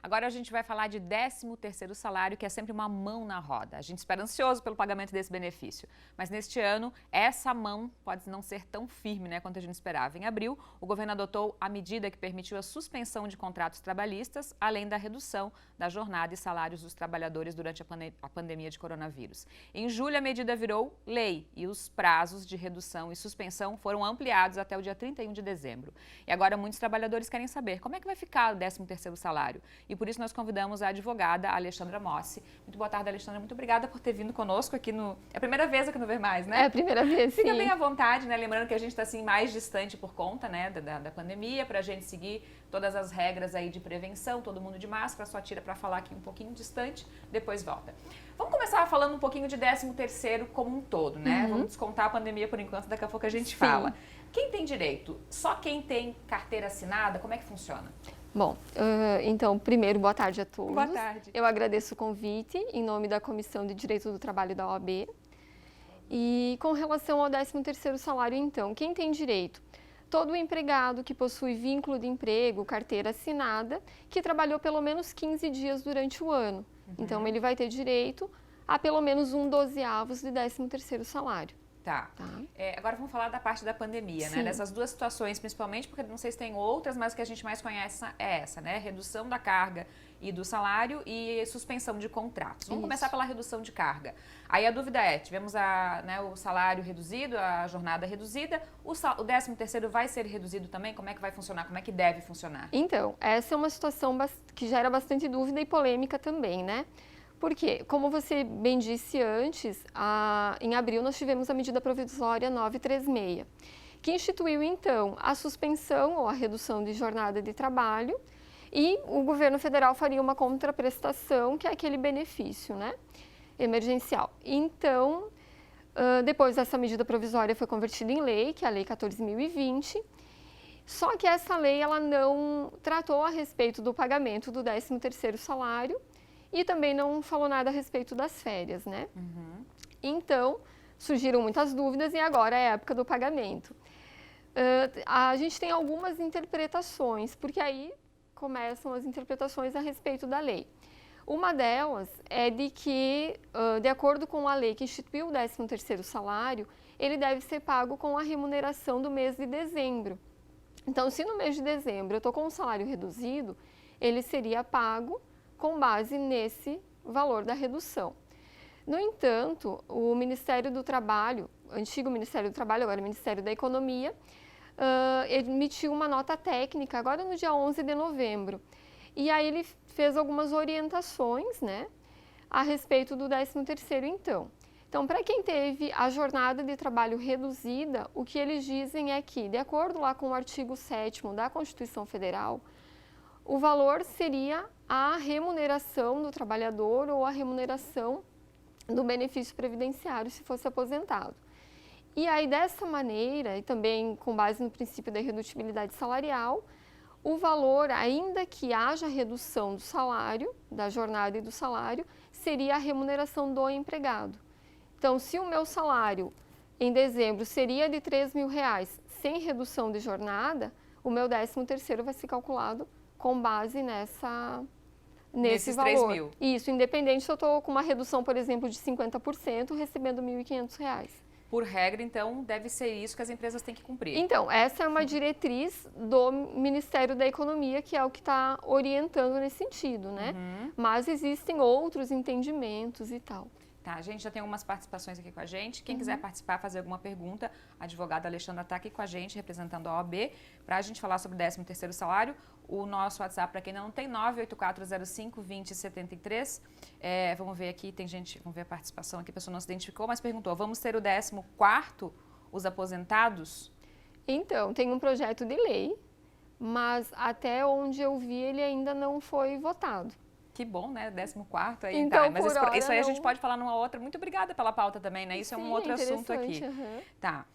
Agora a gente vai falar de 13º salário, que é sempre uma mão na roda. A gente espera ansioso pelo pagamento desse benefício. Mas neste ano, essa mão pode não ser tão firme, né, quanto a gente esperava. Em abril, o governo adotou a medida que permitiu a suspensão de contratos trabalhistas, além da redução da jornada e salários dos trabalhadores durante a pandemia de coronavírus. Em julho, a medida virou lei e os prazos de redução e suspensão foram ampliados até o dia 31 de dezembro. E agora muitos trabalhadores querem saber como é que vai ficar o 13º salário. E por isso nós convidamos a advogada Alexandra Mossi. Muito boa tarde, Alexandra. Muito obrigada por ter vindo conosco aqui no... É a primeira vez aqui no Ver Mais, né? É a primeira vez, sim. Fica bem à vontade, né? Lembrando que a gente está assim mais distante por conta, né, da pandemia, para a gente seguir todas as regras aí de prevenção, todo mundo de máscara, só tira para falar aqui um pouquinho distante, depois volta. Vamos começar falando um pouquinho de 13º como um todo, né? Vamos descontar a pandemia por enquanto, daqui a pouco a gente fala. Quem tem direito? Só quem tem carteira assinada? Como é que funciona? Bom, então, primeiro, boa tarde a todos. Boa tarde. Eu agradeço o convite em nome da Comissão de Direito do Trabalho da OAB. E com relação ao 13º salário, então, quem tem direito? Todo empregado que possui vínculo de emprego, carteira assinada, que trabalhou pelo menos 15 dias durante o ano. Então, ele vai ter direito a pelo menos 1/12 de 13º salário. Tá. Agora vamos falar da parte da pandemia, né? Dessas duas situações, principalmente porque não sei se tem outras, mas o que a gente mais conhece é essa, né? Redução da carga e do salário e suspensão de contratos. Vamos começar pela redução de carga. Aí a dúvida é, tivemos o salário reduzido, a jornada reduzida, o 13º vai ser reduzido também? Como é que vai funcionar? Como é que deve funcionar? Então, essa é uma situação que gera bastante dúvida e polêmica também, né? Porque, como você bem disse antes, em abril nós tivemos a medida provisória 936, que instituiu então a suspensão ou a redução de jornada de trabalho e o governo federal faria uma contraprestação, que é aquele benefício, né, emergencial. Então, depois essa medida provisória foi convertida em lei, que é a Lei 14.020, só que essa lei ela não tratou a respeito do pagamento do 13º salário, e também não falou nada a respeito das férias, né? Então, surgiram muitas dúvidas e agora é a época do pagamento. A gente tem algumas interpretações, porque aí começam as interpretações a respeito da lei. Uma delas é de que, de acordo com a lei que instituiu o 13º salário, ele deve ser pago com a remuneração do mês de dezembro. Então, se no mês de dezembro eu estou com um salário reduzido, ele seria pago com base nesse valor da redução. No entanto, o Ministério do Trabalho, antigo Ministério do Trabalho, agora Ministério da Economia, emitiu uma nota técnica, agora no dia 11 de novembro. E aí ele fez algumas orientações, né, a respeito do 13º então. Então, para quem teve a jornada de trabalho reduzida, o que eles dizem é que, de acordo lá com o artigo 7º da Constituição Federal, o valor seria a remuneração do trabalhador ou a remuneração do benefício previdenciário se fosse aposentado. E aí, dessa maneira, e também com base no princípio da irredutibilidade salarial, o valor, ainda que haja redução do salário, da jornada e do salário, seria a remuneração do empregado. Então, se o meu salário em dezembro seria de R$3.000 sem redução de jornada, o meu 13º vai ser calculado com base nesse valor. 3.000. Isso, independente se eu estou com uma redução, por exemplo, de 50%, recebendo R$1.500. Por regra, então, deve ser isso que as empresas têm que cumprir. Então, essa é uma diretriz do Ministério da Economia, que é o que está orientando nesse sentido, né? Mas existem outros entendimentos e tal. Tá, a gente já tem algumas participações aqui com a gente. Quem quiser participar, fazer alguma pergunta, a advogada Alexandra está aqui com a gente, representando a OAB, para a gente falar sobre o 13º salário. O nosso WhatsApp, para quem não tem, 98405-2073. Vamos ver aqui, tem gente, vamos ver a participação aqui, a pessoa não se identificou, mas perguntou, vamos ter o 14º, os aposentados? Então, tem um projeto de lei, mas até onde eu vi, ele ainda não foi votado. Que bom, né? 14º aí, então, tá. Mas isso aí não. a gente pode falar numa outra. Muito obrigada pela pauta também, né? Isso é um outro assunto aqui. Uhum. Tá.